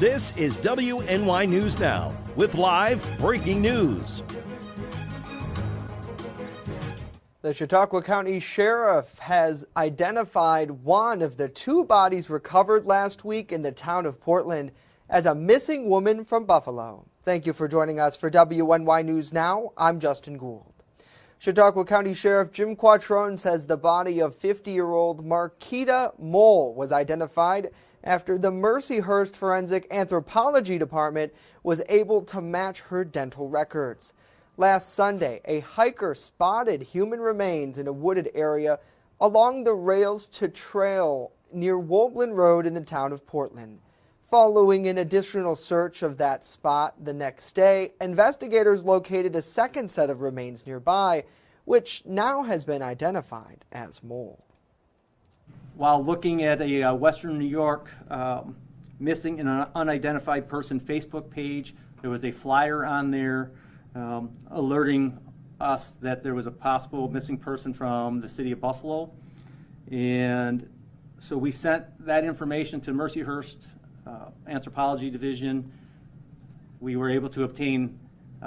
This is WNY News Now with live breaking news. The Chautauqua County Sheriff has identified one of the two bodies recovered last week in the town of Portland as a missing woman from Buffalo. Thank you for joining us for WNY News Now. I'm Justin Gould. Chautauqua County Sheriff Jim Quattrone says the body of 50-year-old Marquita Mole was identified after the Mercyhurst Forensic Anthropology Department was able to match her dental records. Last Sunday, a hiker spotted human remains in a wooded area along the rails to trail near Woblin Road in the town of Portland. Following an additional search of that spot the next day, investigators located a second set of remains nearby, which now has been identified as Mole. While looking at a Western New York missing and unidentified person Facebook page, there was a flyer on there alerting us that there was a possible missing person from the city of Buffalo. And so we sent that information to Mercyhurst Anthropology Division. We were able to obtain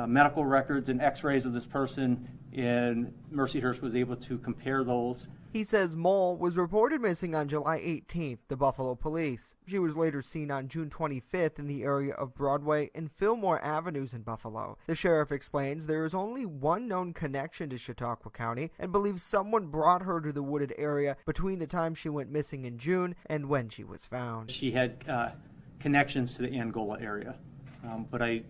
medical records and x-rays of this person, and Mercyhurst was able to compare those. He says Mole was reported missing on July 18th to Buffalo police. She was later seen on June 25th in the area of Broadway and Fillmore Avenues in Buffalo. The sheriff explains there is only one known connection to Chautauqua County and believes someone brought her to the wooded area between the time she went missing in June and when she was found. She had connections to the Angola area, but I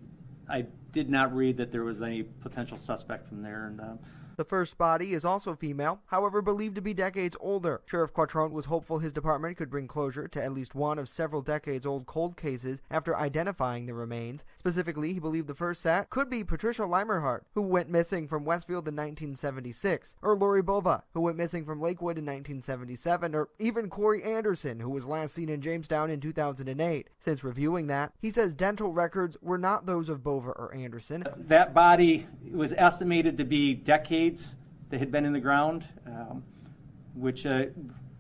did not read that there was any potential suspect from there. And the first body is also female, however believed to be decades older. Sheriff Quattrone was hopeful his department could bring closure to at least one of several decades-old cold cases after identifying the remains. Specifically, he believed the first set could be Patricia Limerhart, who went missing from Westfield in 1976, or Lori Bova, who went missing from Lakewood in 1977, or even Corey Anderson, who was last seen in Jamestown in 2008. Since reviewing that, he says dental records were not those of Bova or Anderson. That body was estimated to be decades that had been in the ground, which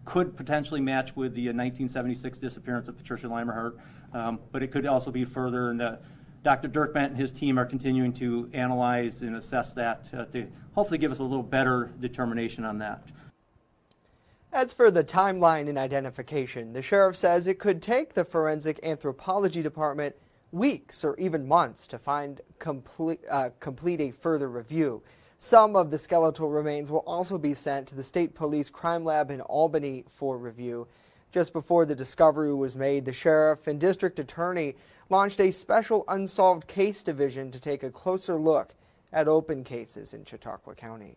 could potentially match with the 1976 disappearance of Patricia Limerhart, but it could also be further, and Dr. Dirk Bent and his team are continuing to analyze and assess that to hopefully give us a little better determination on that. As for the timeline in identification, the sheriff says it could take the Forensic Anthropology Department weeks or even months to complete a further review. Some of the skeletal remains will also be sent to the State Police Crime Lab in Albany for review. Just before the discovery was made, the sheriff and district attorney launched a special unsolved case division to take a closer look at open cases in Chautauqua County.